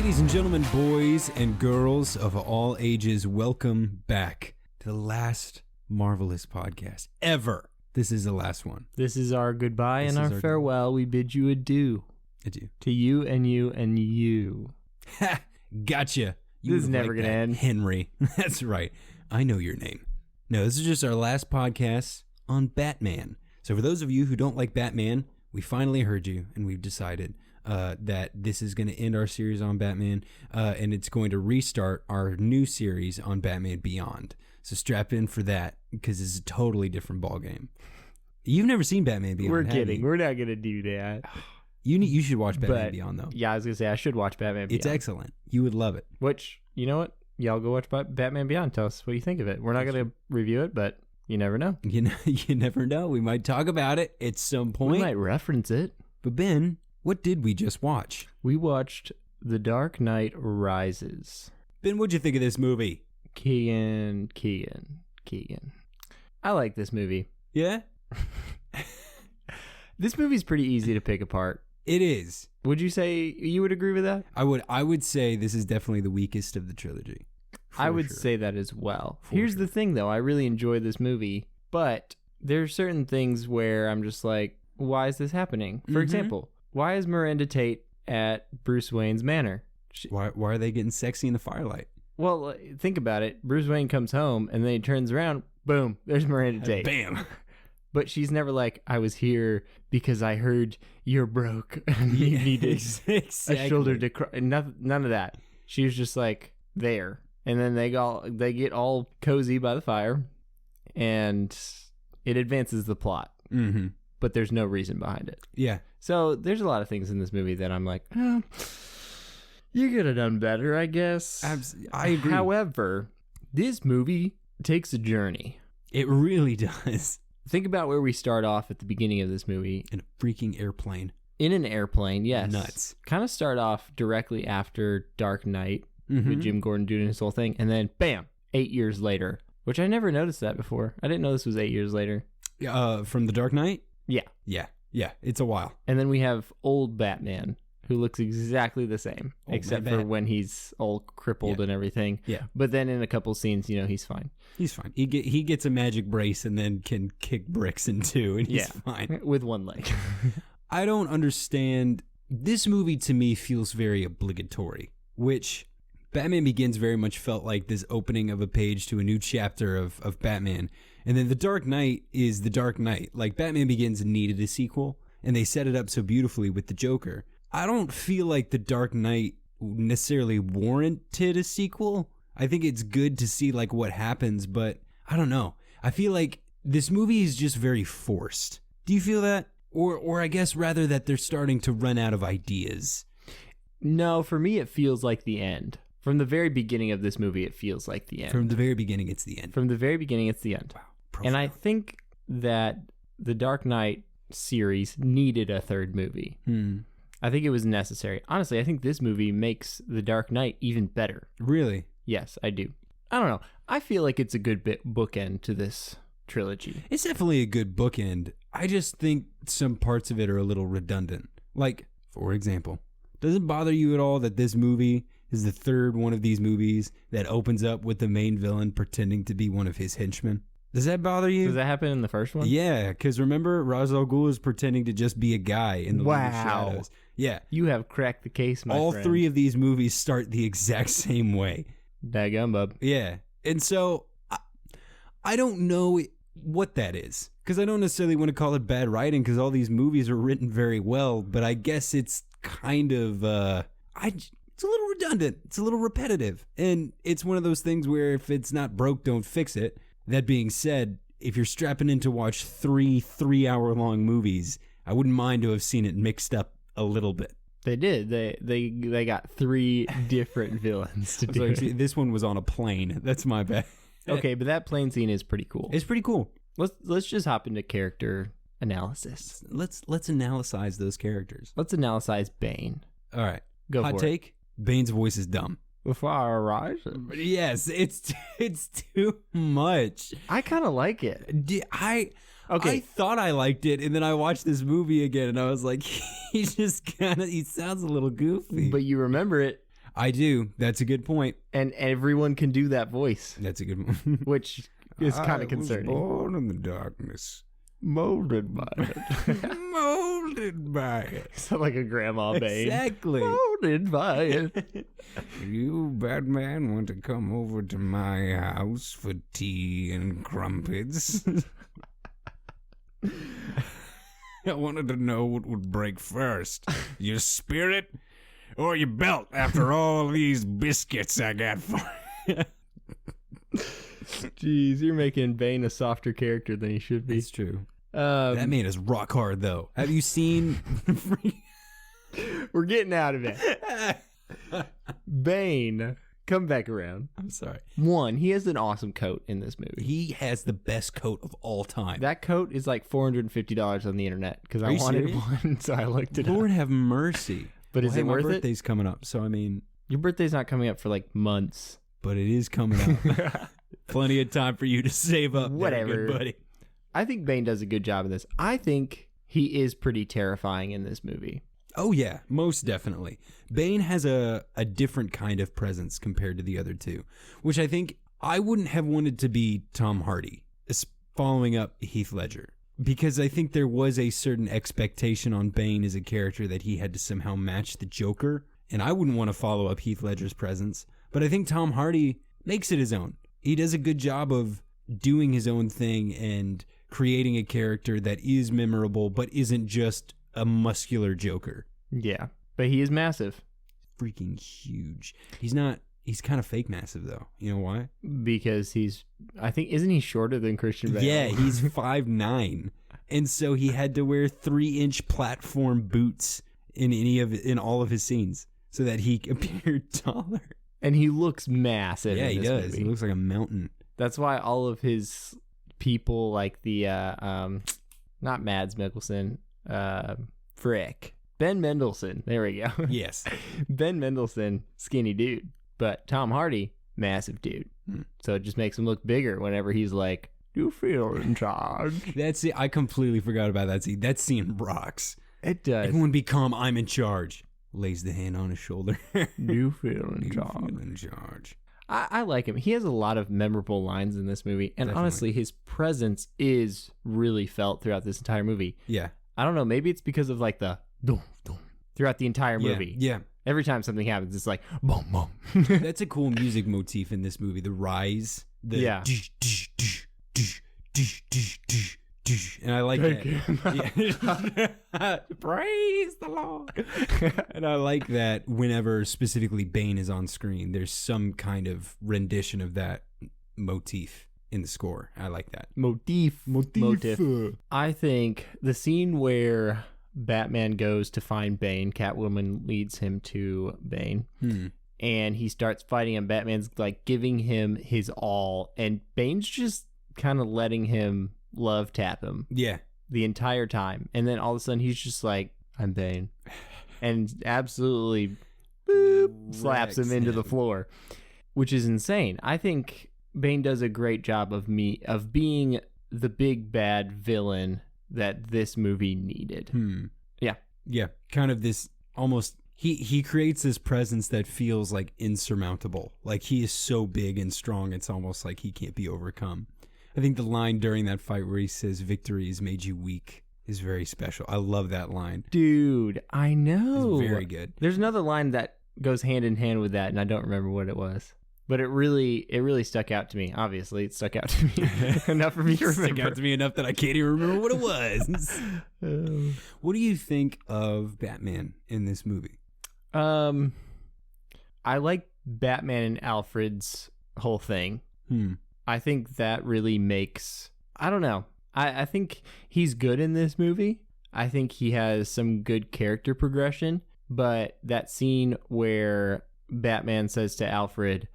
Ladies and gentlemen, boys and girls of all ages, welcome back to the last marvelous podcast ever. This is the last one. This is our goodbye and our farewell. We bid you adieu. Adieu. To you and you and you. Ha! Gotcha. This is never going to end. Henry. That's right. I know your name. No, this is just our last podcast on Batman. So for those of you who don't like Batman, we finally heard you and we've decided that this is going to end our series on Batman and it's going to restart our new series on Batman Beyond. So strap in for that because it's a totally different ballgame. You've never seen Batman Beyond. We're kidding. We're not going to do that. You should watch Batman Beyond, though. Yeah, I was going to say, I should watch Batman Beyond. It's excellent. You would love it. Which, you know what? Y'all go watch Batman Beyond. Tell us what you think of it. We're not going to review it, but you never know. You never know. We might talk about it at some point. We might reference it. But Ben, what did we just watch? We watched The Dark Knight Rises. Ben, what'd you think of this movie? Keagan. I like this movie. Yeah? This movie's pretty easy to pick apart. It is. Would you say you would agree with that? I would say this is definitely the weakest of the trilogy. I would say that as well. Here's the thing, though. I really enjoy this movie, but there's certain things where I'm just like, why is this happening? For example, why is Miranda Tate at Bruce Wayne's manor? Why are they getting sexy in the firelight? Well, think about it. Bruce Wayne comes home, and then he turns around, boom, there's Miranda Tate. Bam. But she's never like, I was here because I heard you're broke and you needed a shoulder to cry. None of that. She was just like there. And then they get all cozy by the fire and it advances the plot. Mm-hmm. But there's no reason behind it. Yeah. So there's a lot of things in this movie that I'm like, oh, you could have done better, I guess. I agree. However, this movie takes a journey. It really does. Think about where we start off at the beginning of this movie. In a freaking airplane. In an airplane, yes. Nuts. Kind of start off directly after Dark Knight with Jim Gordon doing his whole thing. And then, bam, 8 years later. Which I never noticed that before. I didn't know this was 8 years later. From The Dark Knight? Yeah. Yeah. It's a while. And then we have old Batman, who looks exactly the same, except for when he's all crippled and everything. Yeah. But then in a couple scenes, he's fine. He's fine. He gets a magic brace and then can kick bricks in two, and he's fine. With one leg. I don't understand. This movie, to me, feels very obligatory, which Batman Begins very much felt like this opening of a page to a new chapter of Batman. And then The Dark Knight is The Dark Knight. Like, Batman Begins needed a sequel, and they set it up so beautifully with the Joker. I don't feel like The Dark Knight necessarily warranted a sequel. I think it's good to see like what happens, but I don't know. I feel like this movie is just very forced. Do you feel that? Or I guess rather that they're starting to run out of ideas. No, for me it feels like the end. From the very beginning of this movie, it feels like the end. From the very beginning, it's the end. From the very beginning, it's the end. Wow. Profound. And I think that the Dark Knight series needed a third movie. I think it was necessary. Honestly, I think this movie makes The Dark Knight even better. Really? Yes, I do. I don't know. I feel like it's a good bookend to this trilogy. It's definitely a good bookend. I just think some parts of it are a little redundant. Like, for example, does it bother you at all that this movie is the third one of these movies that opens up with the main villain pretending to be one of his henchmen? Does that bother you? Does that happen in the first one? Yeah, because remember, Ra's al Ghul is pretending to just be a guy in the League of Shadows. Yeah. You have cracked the case, my friend. All three of these movies start the exact same way. Daggum, bub. Yeah. And so, I don't know what that is. Because I don't necessarily want to call it bad writing, because all these movies are written very well, but I guess it's kind of, it's a little redundant. It's a little repetitive. And it's one of those things where if it's not broke, don't fix it. That being said, if you're strapping in to watch three-hour-long movies, I wouldn't mind to have seen it mixed up a little bit. They did. They got three different villains to do. Sorry, see, this one was on a plane. That's my bad. Okay, but that plane scene is pretty cool. It's pretty cool. Let's just hop into character analysis. Let's analyze those characters. Let's analyze Bane. All right. Go for it. Hot take. Bane's voice is dumb. Before I arrive? Yes, it's too much. I kind of like it. I thought I liked it, and then I watched this movie again, and I was like, he sounds a little goofy. But you remember it. I do. That's a good point. And everyone can do that voice. That's a good one. Which is kind of concerning. I was born in the darkness. Molded by it. Molded by it. Sound like a grandma Bane. Exactly. Molded by it. You, Batman, want to come over to my house for tea and crumpets? I wanted to know what would break first. Your spirit or your belt after all these biscuits I got for you. Jeez, you're making Bane a softer character than he should be. It's true. That man is rock hard, though. Have you seen... We're getting out of it. Bane, come back around. I'm sorry. One, he has an awesome coat in this movie. He has the best coat of all time. That coat is like $450 on the internet because I wanted one, so I looked it up. Lord have mercy. But is it worth it? My birthday's coming up, so I mean... Your birthday's not coming up for like months. But it is coming up. Plenty of time for you to save up. Whatever. There, good buddy. I think Bane does a good job in this. I think he is pretty terrifying in this movie. Oh, yeah, most definitely. Bane has a different kind of presence compared to the other two, which I think I wouldn't have wanted to be Tom Hardy, following up Heath Ledger, because I think there was a certain expectation on Bane as a character that he had to somehow match the Joker, and I wouldn't want to follow up Heath Ledger's presence, but I think Tom Hardy makes it his own. He does a good job of doing his own thing and creating a character that is memorable, but isn't just a muscular Joker. Yeah, but he is massive. Freaking huge. He's kind of fake massive, though. You know why? Because isn't he shorter than Christian Bale? Yeah, he's 5'9". And so he had to wear 3-inch platform boots in all of his scenes so that he appeared taller. And he looks massive. Yeah, in he this does. movie. He looks like a mountain. That's why all of his people, like the not Mads Mikkelsen, frick, Ben Mendelsohn. There we go. Yes. Ben Mendelsohn, skinny dude, but Tom Hardy, massive dude. So it just makes him look bigger whenever he's like, "You feel in charge." That's it. I completely forgot about that scene. That scene rocks. It does. Everyone be calm. I'm in charge. Lays the hand on his shoulder. You feel in charge. Feel in charge. I like him. He has a lot of memorable lines in this movie. And Definitely. honestly, his presence is really felt throughout this entire movie. Yeah. I don't know. Maybe it's because of like the dum, dum, throughout the entire movie. Yeah. Every time something happens, it's like, boom, boom. That's a cool music motif in this movie. The rise. Yeah. And I like that. Yeah. Praise the Lord. And I like that whenever specifically Bane is on screen, there's some kind of rendition of that motif in the score. I like that. Motif. I think the scene where Batman goes to find Bane, Catwoman leads him to Bane, and he starts fighting him. Batman's like giving him his all, and Bane's just kind of letting him love tap him. Yeah. The entire time. And then all of a sudden he's just like, "I'm Bane." And absolutely slaps him into the floor, which is insane. I think Bane does a great job of being the big bad villain that this movie needed. Yeah. Kind of this almost he creates this presence that feels like insurmountable. Like he is so big and strong, it's almost like he can't be overcome. I think the line during that fight where he says victory has made you weak is very special. I love that line. Dude, I know. It's very good. There's another line that goes hand in hand with that, and I don't remember what it was. But it really stuck out to me. Obviously, it stuck out to me enough for me to remember. Stuck out to me enough that I can't even remember what it was. What do you think of Batman in this movie? I like Batman and Alfred's whole thing. I think that really makes... I don't know. I think he's good in this movie. I think he has some good character progression. But that scene where Batman says to Alfred,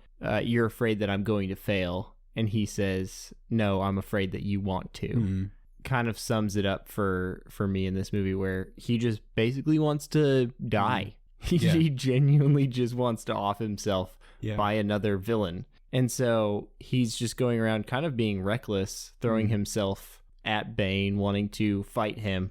"You're afraid that I'm going to fail," and he says, "No, I'm afraid that you want to," kind of sums it up for me in this movie, where he just basically wants to die. He genuinely just wants to off himself by another villain. And so he's just going around kind of being reckless, throwing himself at Bane, wanting to fight him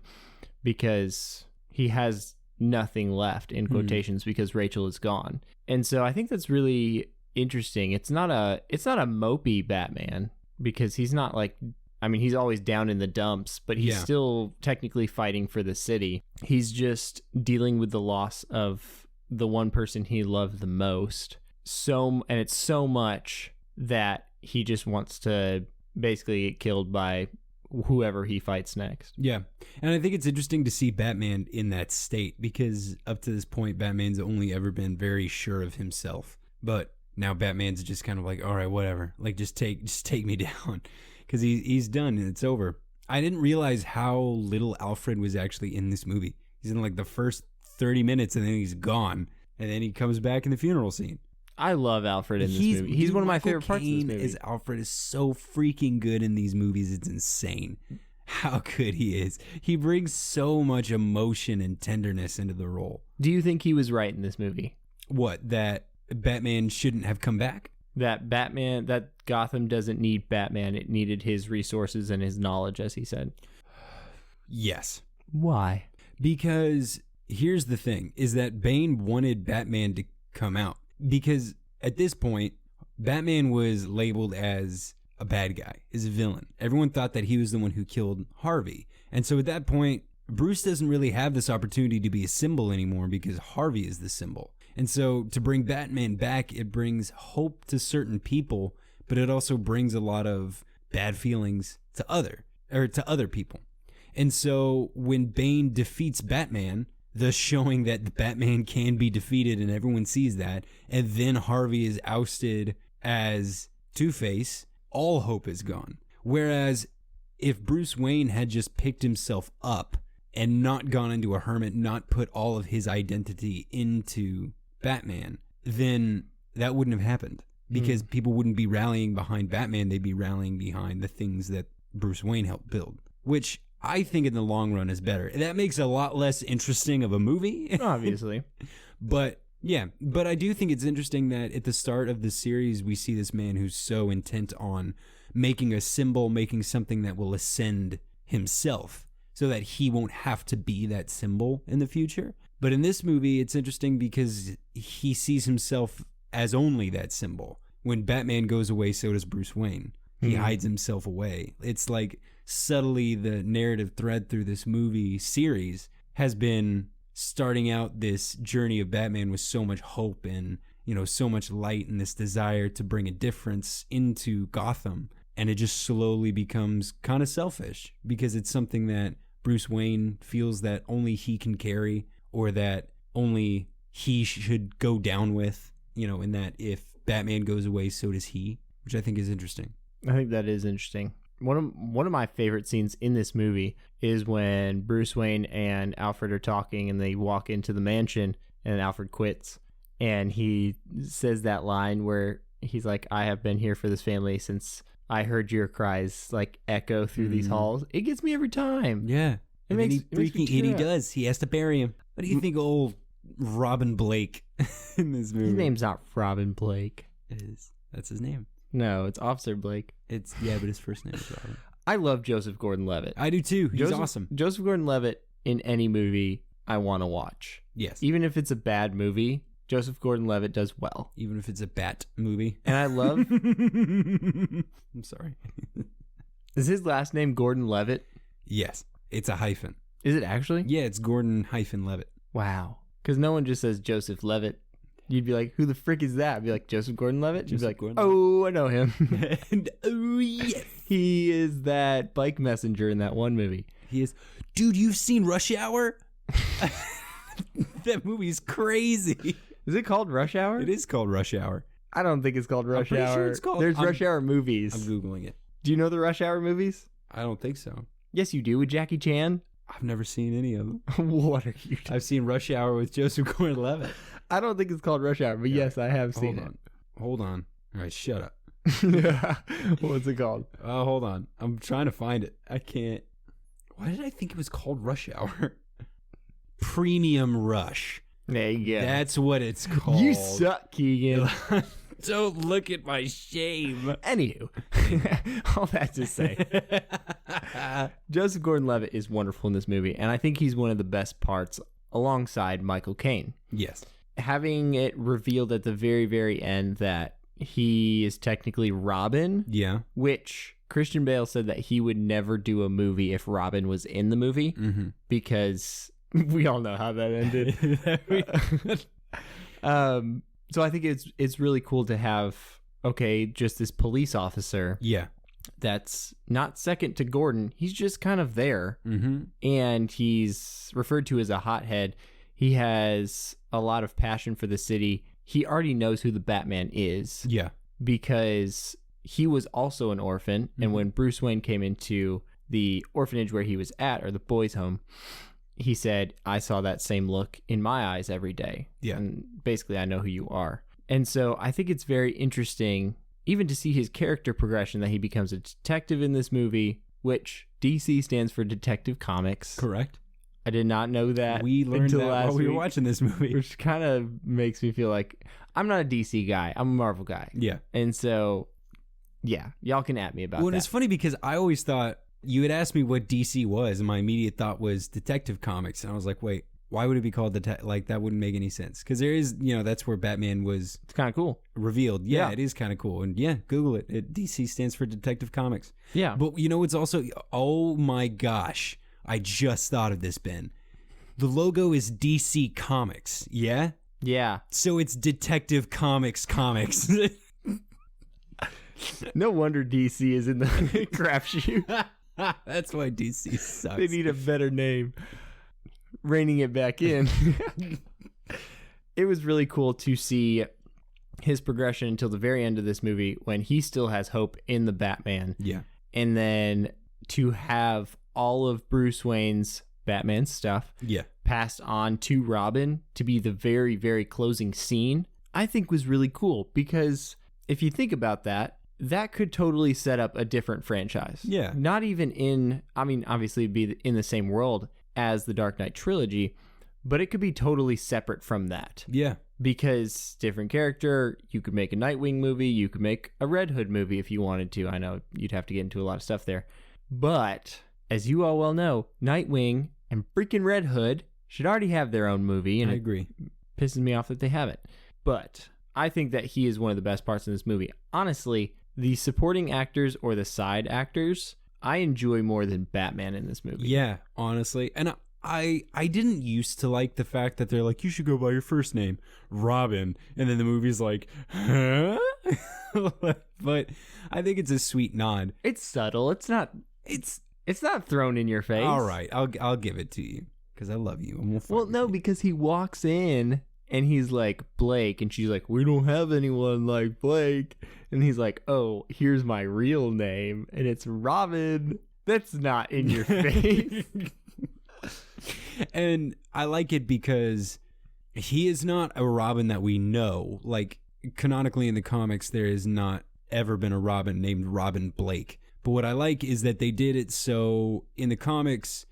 because he has nothing left in quotations because Rachel is gone. And so I think that's really interesting. It's not a mopey Batman, because he's not like, I mean, he's always down in the dumps, but he's still technically fighting for the city. He's just dealing with the loss of the one person he loved the most. And it's so much that he just wants to basically get killed by whoever he fights next. Yeah. And I think it's interesting to see Batman in that state, because up to this point, Batman's only ever been very sure of himself. But now Batman's just kind of like, all right, whatever. Like, just take me down, because he's done and it's over. I didn't realize how little Alfred was actually in this movie. He's in like the first 30 minutes and then he's gone. And then he comes back in the funeral scene. I love Alfred in this movie. He's one of my favorite parts of this movie. As Alfred is so freaking good in these movies. It's insane how good he is. He brings so much emotion and tenderness into the role. Do you think he was right in this movie? What, that Batman shouldn't have come back? That Gotham doesn't need Batman. It needed his resources and his knowledge, as he said. Yes. Why? Because here's the thing, is that Bane wanted Batman to come out. Because at this point, Batman was labeled as a bad guy, as a villain. Everyone thought that he was the one who killed Harvey. And so at that point, Bruce doesn't really have this opportunity to be a symbol anymore, because Harvey is the symbol. And so to bring Batman back, it brings hope to certain people, but it also brings a lot of bad feelings to other people. And so when Bane defeats Batman, thus showing that the Batman can be defeated and everyone sees that, and then Harvey is ousted as Two-Face, all hope is gone. Whereas if Bruce Wayne had just picked himself up and not gone into a hermit, not put all of his identity into Batman, then that wouldn't have happened, because people wouldn't be rallying behind Batman. They'd be rallying behind the things that Bruce Wayne helped build, which I think in the long run is better. That makes a lot less interesting of a movie. Obviously. But I do think it's interesting that at the start of the series, we see this man who's so intent on making a symbol, making something that will ascend himself so that he won't have to be that symbol in the future. But in this movie, it's interesting because he sees himself as only that symbol. When Batman goes away, so does Bruce Wayne. He hides himself away. It's like subtly the narrative thread through this movie series has been starting out this journey of Batman with so much hope and, so much light and this desire to bring a difference into Gotham. And it just slowly becomes kind of selfish, because it's something that Bruce Wayne feels that only he can carry, or that only he should go down with, and that if Batman goes away, so does he, which I think is interesting. I think that is interesting. One of my favorite scenes in this movie is when Bruce Wayne and Alfred are talking and they walk into the mansion and Alfred quits, and he says that line where he's like, I have been here for this family since I heard your cries like echo through these halls. It gets me every time. Yeah. It makes he does. He has to bury him. What do you think old Robin Blake in this movie? His name's not Robin Blake. It is. That's his name. No, it's Officer Blake. But his first name is Robin. I love Joseph Gordon-Levitt. I do too. He's awesome. Joseph Gordon-Levitt in any movie I want to watch. Yes. Even if it's a bad movie, Joseph Gordon-Levitt does well. Even if it's a bat movie. And I love... I'm sorry. Is his last name Gordon-Levitt? Yes. It's a hyphen. Is it actually? Yeah, it's Gordon-Levitt. Wow. Because no one just says Joseph Levitt. You'd be like, who the frick is that? I'd be like, Joseph Gordon-Levitt? You'd be like, oh, I know him. And oh, yes. He is that bike messenger in that one movie. He is. Dude, you've seen Rush Hour? That movie's crazy. Is it called Rush Hour? It is called Rush Hour. I don't think it's called Rush Hour. Sure it's called. There's Rush Hour movies. I'm Googling it. Do you know the Rush Hour movies? I don't think so. Yes, you do, with Jackie Chan. I've never seen any of them. What are you doing? I've seen Rush Hour with Joseph Gordon-Levitt. I don't think it's called Rush Hour, but yes, I have seen it. Hold on. All right, shut up. What's it called? Hold on. I'm trying to find it. I can't. Why did I think it was called Rush Hour? Premium Rush. There you go. That's what it's called. You suck, Keegan. Don't look at my shame. Anywho, all that to say, Joseph Gordon-Levitt is wonderful in this movie, and I think he's one of the best parts alongside Michael Caine. Yes. Having it revealed at the very, very end that he is technically Robin. Yeah. Which Christian Bale said that he would never do a movie if Robin was in the movie because we all know how that ended. So I think it's really cool to have, just this police officer. Yeah. That's not second to Gordon. He's just kind of there. And he's referred to as a hothead. He has a lot of passion for the city. He already knows who the Batman is. Yeah. Because he was also an orphan. And when Bruce Wayne came into the orphanage where he was at, or the boys' home, he said, I saw that same look in my eyes every day. Yeah. And basically, I know who you are. And so I think it's very interesting even to see his character progression, that he becomes a detective in this movie, which DC stands for Detective Comics. Correct. I did not know that. We learned that while we were watching this movie. Which kind of makes me feel like I'm not a DC guy. I'm a Marvel guy. Yeah. And so, yeah, y'all can at me about that. Well, it's funny because I always thought, you had asked me what DC was, and my immediate thought was Detective Comics. And I was like, wait, why would it be called like, that wouldn't make any sense. Because there is, that's where Batman was. It's kind of cool. Revealed. Yeah, it is kind of cool. And yeah, Google it. DC stands for Detective Comics. Yeah. But it's also, oh my gosh, I just thought of this, Ben. The logo is DC Comics. Yeah? Yeah. So it's Detective Comics. No wonder DC is in the crapshoot. That's why DC sucks. They need a better name. Reining it back in. It was really cool to see his progression until the very end of this movie when he still has hope in the Batman. Yeah. And then to have all of Bruce Wayne's Batman stuff passed on to Robin to be the very, very closing scene, I think was really cool. Because if you think about that, that could totally set up a different franchise. Yeah. Not even obviously it'd be in the same world as the Dark Knight trilogy, but it could be totally separate from that. Yeah. Because different character, you could make a Nightwing movie, you could make a Red Hood movie if you wanted to. I know you'd have to get into a lot of stuff there. But, as you all well know, Nightwing and freaking Red Hood should already have their own movie. And I agree. It pisses me off that they haven't. But I think that he is one of the best parts in this movie. Honestly, the supporting actors or the side actors, I enjoy more than Batman in this movie. Yeah, honestly. And I didn't used to like the fact that they're like, you should go by your first name, Robin. And then the movie's like, huh? But I think it's a sweet nod. It's subtle. It's not thrown in your face. All right. I'll give it to you because I love you. Well, no, because he walks in and he's like, Blake. And she's like, we don't have anyone like Blake. And he's like, oh, here's my real name. And it's Robin. That's not in your face. And I like it because he is not a Robin that we know. Like, canonically in the comics, there has not ever been a Robin named Robin Blake. But what I like is that they did it so in the comics,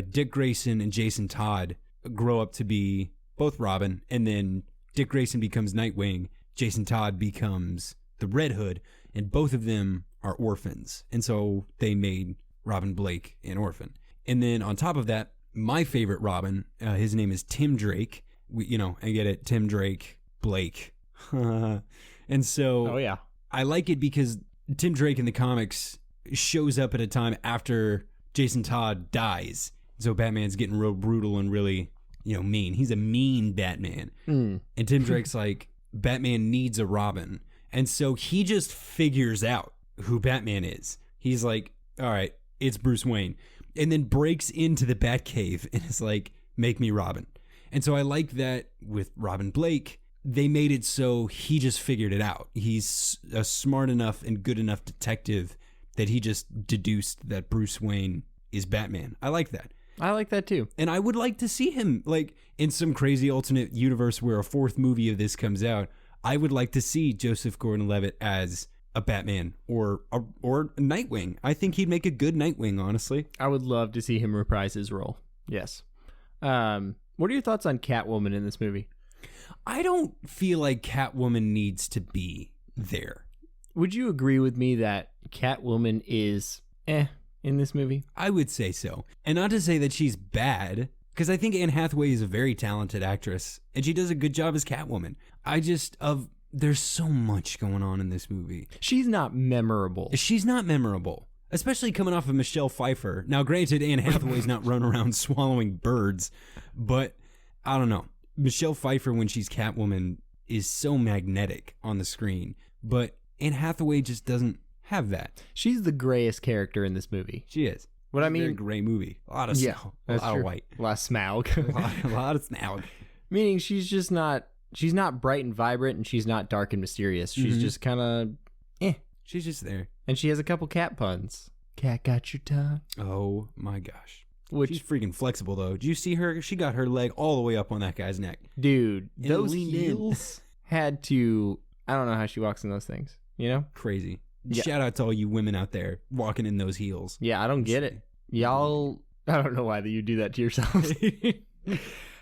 Dick Grayson and Jason Todd grow up to be both Robin, and then Dick Grayson becomes Nightwing, Jason Todd becomes the Red Hood, and both of them are orphans. And so they made Robin Blake an orphan. And then on top of that, my favorite Robin, his name is Tim Drake. I get it, Tim Drake, Blake. And so oh, yeah. I like it because Tim Drake in the comics shows up at a time after Jason Todd dies. So Batman's getting real brutal and really, mean. He's a mean Batman. And Tim Drake's like, Batman needs a Robin. And so he just figures out who Batman is. He's like, all right, it's Bruce Wayne. And then breaks into the Batcave and is like, make me Robin. And so I like that with Robin Blake, they made it so he just figured it out. He's a smart enough and good enough detective that he just deduced that Bruce Wayne is Batman. I like that. I like that too. And I would like to see him, like, in some crazy alternate universe where a fourth movie of this comes out. I would like to see Joseph Gordon-Levitt as a Batman or Nightwing. I think he'd make a good Nightwing, honestly. I would love to see him reprise his role. Yes. What are your thoughts on Catwoman in this movie? I don't feel like Catwoman needs to be there. Would you agree with me that Catwoman is in this movie? I would say so. And not to say that she's bad, Because I think Anne Hathaway is a very talented actress, and she does a good job as Catwoman. There's so much going on in this movie. She's not memorable. She's not memorable, especially coming off of Michelle Pfeiffer. Now, granted, Anne Hathaway's not running around swallowing birds, but I don't know. Michelle Pfeiffer, when she's Catwoman, is so magnetic on the screen, but Anne Hathaway just doesn't have that. She's the grayest character in this movie. She is. What I mean, very gray movie. A lot of snow, a lot of white, a lot of smaug, a lot of smaug. Meaning she's not bright and vibrant, and she's not dark and mysterious. She's just kind of, She's just there, and she has a couple cat puns. Cat got your tongue. Oh my gosh. Which, she's freaking flexible, though. Did you see her? She got her leg all the way up on that guy's neck. Dude, those heels had to... I don't know how she walks in those things, you know? Crazy. Yeah. Shout out to all you women out there walking in those heels. Yeah, I don't get it. Y'all... I don't know why you do that to yourselves.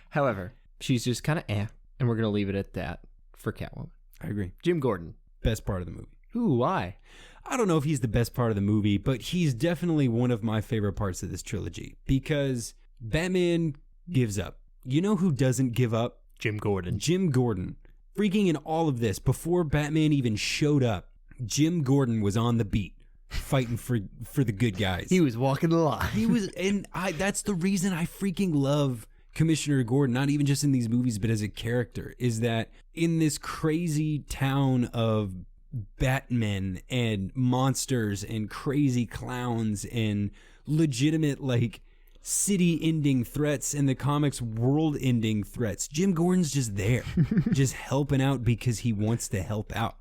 However, she's just kind of and we're going to leave it at that for Catwoman. I agree. Jim Gordon. Best part of the movie. Ooh, why? I don't know if he's the best part of the movie, but he's definitely one of my favorite parts of this trilogy because Batman gives up. You know who doesn't give up? Jim Gordon. Jim Gordon. Freaking in all of this, before Batman even showed up, Jim Gordon was on the beat fighting for the good guys. He was walking the line. He was, and that's the reason I freaking love Commissioner Gordon, not even just in these movies, but as a character, is that in this crazy town of Batmen and monsters and crazy clowns and legitimate like city-ending threats and the comics world-ending threats, Jim Gordon's just there, just helping out because he wants to help out.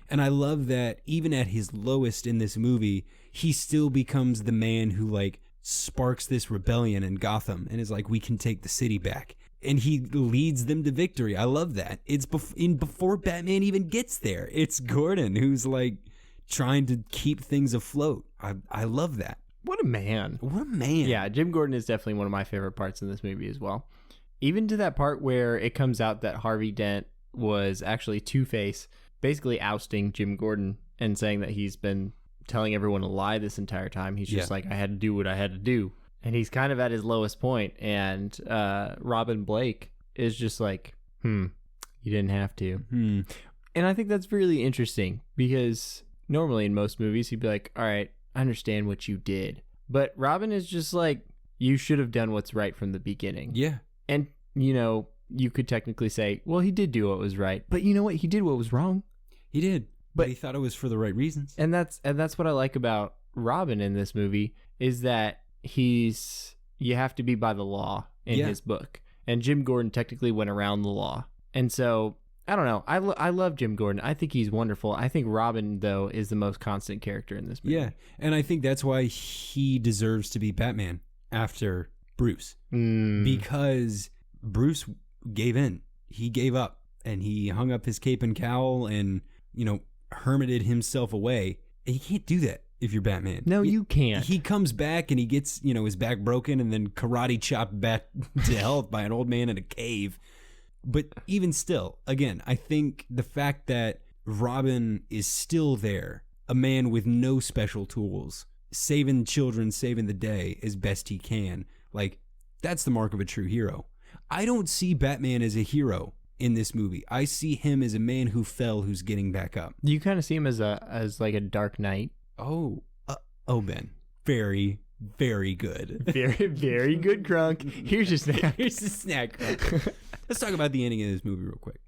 And I love that even at his lowest in this movie, he still becomes the man who like sparks this rebellion in Gotham and is like, we can take the city back. And he leads them to victory. I love that. It's before Batman even gets there. It's Gordon who's like trying to keep things afloat. I love that. What a man. What a man. Yeah, Jim Gordon is definitely one of my favorite parts in this movie as well. Even to that part where it comes out that Harvey Dent was actually Two-Face, basically ousting Jim Gordon and saying that he's been telling everyone a lie this entire time. He's just like, I had to do what I had to do. And he's kind of at his lowest point. And Robin Blake is just like, you didn't have to. And I think that's really interesting because normally in most movies, he'd be like, all right, I understand what you did. But Robin is just like, you should have done what's right from the beginning. Yeah. And, you know, you could technically say, well, he did do what was right. But you know what? He did what was wrong. He did. But he thought it was for the right reasons. And that's what I like about Robin in this movie is that you have to be by the law in his book. And Jim Gordon technically went around the law. And so, I don't know. I love Jim Gordon. I think he's wonderful. I think Robin, though, is the most constant character in this movie. Yeah. And I think that's why he deserves to be Batman after Bruce. Because Bruce gave in. He gave up. And he hung up his cape and cowl and, you know, hermited himself away. And you can't do that if you're Batman. No, you can't. He comes back and he gets, you know, his back broken and then karate chopped back to health by an old man in a cave. But even still, again, I think the fact that Robin is still there, a man with no special tools, saving children, saving the day as best he can, like, that's the mark of a true hero. I don't see Batman as a hero in this movie. I see him as a man who fell, who's getting back up. You kind of see him as like a Dark Knight. Oh, Ben, very, very good. Very, very good, Crunk. Here's your snack. Here's the snack, Crunk. Let's talk about the ending of this movie real quick.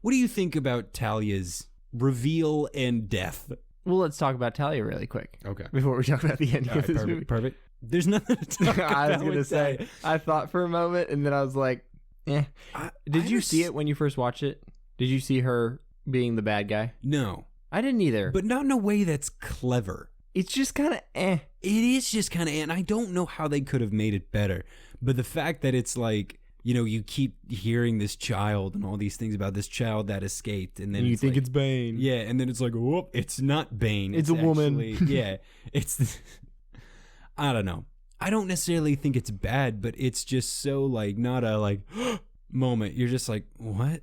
What do you think about Talia's reveal and death? Well, let's talk about Talia really quick. Okay. Before we talk about the ending of this movie. Perfect. There's nothing to talk about. I was going to say, I thought for a moment, and then I was like, Did you see it when you first watched it? Did you see her being the bad guy? No. I didn't either. But not in a way that's clever. It's just kind of It is just kind of and I don't know how they could have made it better. But the fact that it's like, you know, you keep hearing this child and all these things about this child that escaped. And then you think like, it's Bane. Yeah, and then it's like, whoop, it's not Bane. It's a woman. Yeah, it's... I don't know. I don't necessarily think it's bad, but it's just so like not a like moment. You're just like, what?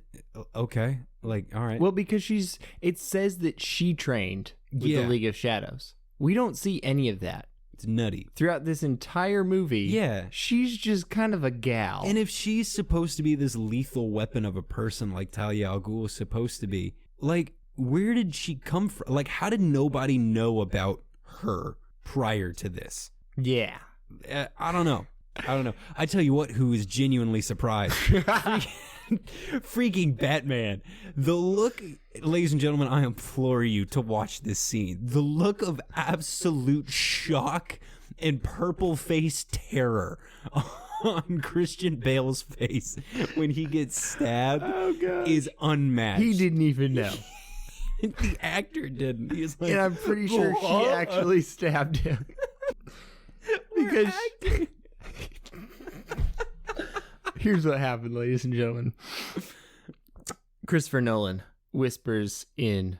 Okay. Like, all right. Well, because it says that she trained with the League of Shadows. We don't see any of that. It's nutty. Throughout this entire movie, Yeah. she's just kind of a gal. And if she's supposed to be this lethal weapon of a person like Talia al Ghul is supposed to be, like, where did she come from? Like, how did nobody know about her prior to this? Yeah. I don't know. I tell you what, who is genuinely surprised. Freaking Batman. The look, ladies and gentlemen, I implore you to watch this scene. The look of absolute shock and purple-faced terror on Christian Bale's face when he gets stabbed is unmatched. He didn't even know. The actor didn't. He was like, And I'm pretty sure she actually stabbed him. Because here's what happened, ladies and gentlemen. Christopher Nolan whispers in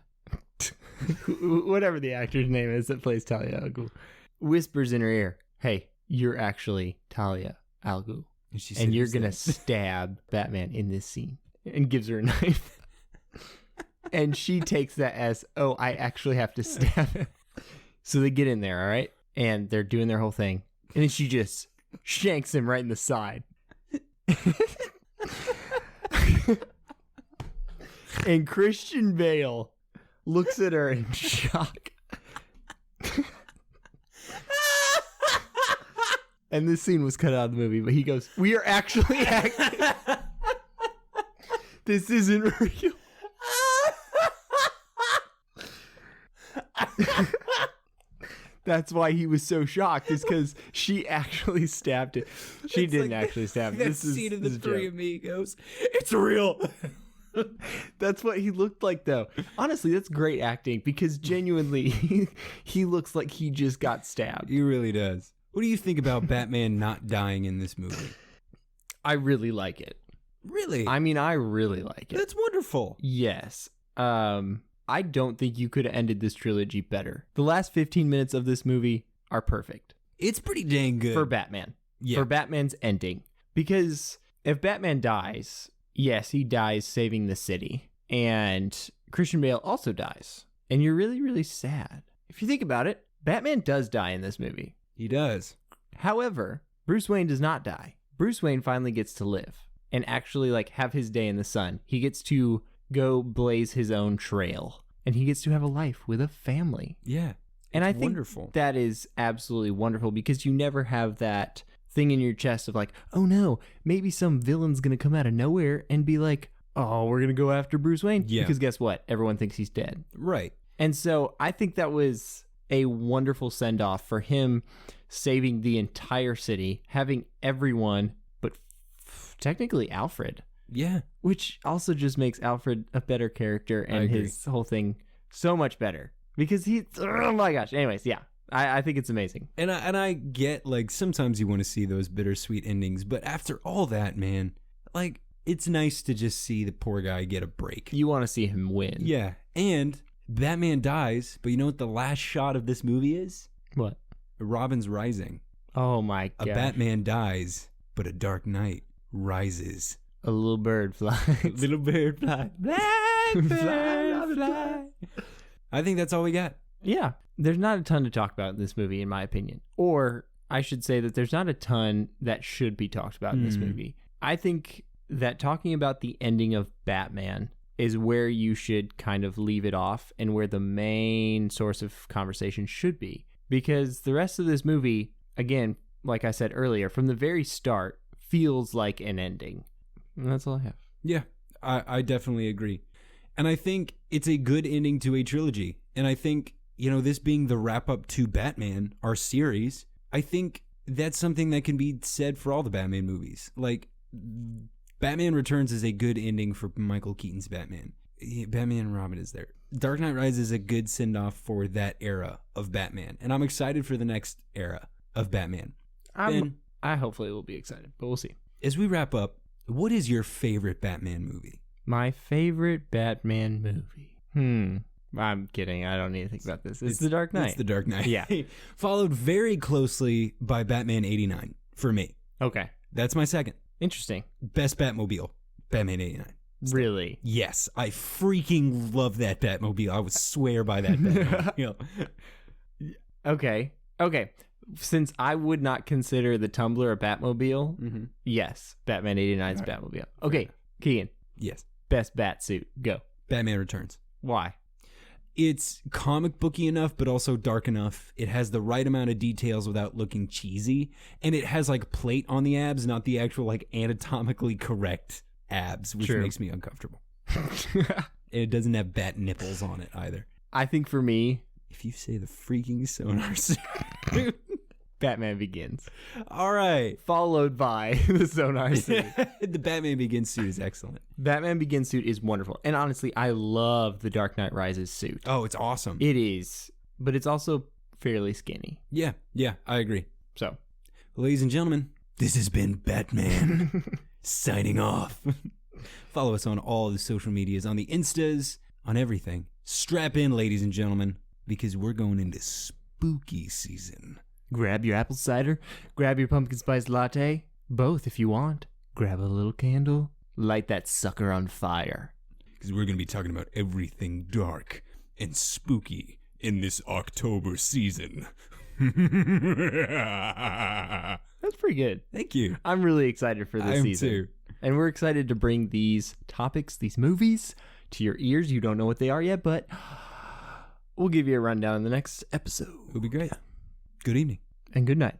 whatever the actor's name is that plays Talia al Ghul, whispers in her ear, "Hey, you're actually Talia al Ghul, and you're gonna stab Batman in this scene," and gives her a knife. And she takes that as, "Oh, I actually have to stab him." So they get in there, all right, and they're doing their whole thing, and then she just shanks him right in the side. And Christian Bale looks at her in shock. And this scene was cut out of the movie, but he goes, "We are actually acting. This isn't real." That's why he was so shocked, is because she actually stabbed it. She didn't actually stab it. This scene of the Three Amigos. It's real. That's what he looked like, though. Honestly, that's great acting, because genuinely, he looks like he just got stabbed. He really does. What do you think about Batman not dying in this movie? I really like it. Really? I mean, I really like it. That's wonderful. Yes. I don't think you could have ended this trilogy better. The last 15 minutes of this movie are perfect. It's pretty dang good. For Batman. Yeah. For Batman's ending. Because if Batman dies, yes, he dies saving the city. And Christian Bale also dies. And you're really, really sad. If you think about it, Batman does die in this movie. He does. However, Bruce Wayne does not die. Bruce Wayne finally gets to live and actually have his day in the sun. He gets to go blaze his own trail, and he gets to have a life with a family. Yeah. And I think wonderful. That is absolutely wonderful, because you never have that thing in your chest of like, oh no, maybe some villain's going to come out of nowhere and be like, oh, we're going to go after Bruce Wayne. Yeah. Because guess what? Everyone thinks he's dead. Right. And so I think that was a wonderful send-off for him, saving the entire city, having everyone, but technically Alfred. Yeah. Which also just makes Alfred a better character, and his whole thing so much better. Because oh my gosh. Anyways, yeah. I think it's amazing. And I get, like, sometimes you want to see those bittersweet endings, but after all that, man, like, it's nice to just see the poor guy get a break. You want to see him win. Yeah. And Batman dies, but you know what the last shot of this movie is? What? Robin's rising. Oh my god. A Batman dies, but a Dark Knight rises. A little bird flies. Little bird fly. Blackbird fly. I think that's all we got. Yeah. There's not a ton to talk about in this movie, in my opinion. Or I should say that there's not a ton that should be talked about in this movie. I think that talking about the ending of Batman is where you should kind of leave it off, and where the main source of conversation should be. Because the rest of this movie, again, like I said earlier, from the very start, feels like an ending. And that's all I have. Yeah, I definitely agree. And I think it's a good ending to a trilogy. And I think, you know, this being the wrap up to Batman, our series, I think that's something that can be said for all the Batman movies. Like, Batman Returns is a good ending for Michael Keaton's Batman. Batman and Robin is there. Dark Knight Rises is a good send off for that era of Batman. And I'm excited for the next era of Batman. I hopefully will be excited, but we'll see. As we wrap up, what is your favorite Batman movie? My favorite Batman movie. I'm kidding. I don't need to think about this. It's The Dark Knight. It's The Dark Knight. Yeah. Followed very closely by Batman 89 for me. Okay. That's my second. Interesting. Best Batmobile, Batman 89. Really? Yes. I freaking love that Batmobile. I would swear by that Batmobile. Okay. Since I would not consider the Tumblr a Batmobile, yes, Batman 89's All right. Batmobile. Okay, Keegan, Yes. best bat suit. Go. Batman Returns. Why? It's comic booky enough, but also dark enough. It has the right amount of details without looking cheesy. And it has like plate on the abs, not the actual like anatomically correct abs, which True. makes me uncomfortable. And it doesn't have bat nipples on it either. I think for me, If you say the freaking sonar suit. Batman Begins, All right. followed by the Sonar suit. The Batman Begins suit is excellent. Batman Begins suit is wonderful. And honestly, I love the Dark Knight Rises suit. Oh, it's awesome. It is, but it's also fairly skinny. Yeah, I agree. So, Ladies and gentlemen, this has been Batman signing off. Follow us on all the social medias, on the Instas, on everything. Strap in, ladies and gentlemen, because we're going into spooky season. grab your apple cider, grab your pumpkin spice latte, both if you want. Grab a little candle, light that sucker on fire. Because we're going to be talking about everything dark and spooky in this October season. That's pretty good. Thank you. I'm really excited for this I am season. too. And we're excited to bring these topics, these movies, to your ears. You don't know what they are yet, but we'll give you a rundown in the next episode. It'll be great. Good evening. And good night.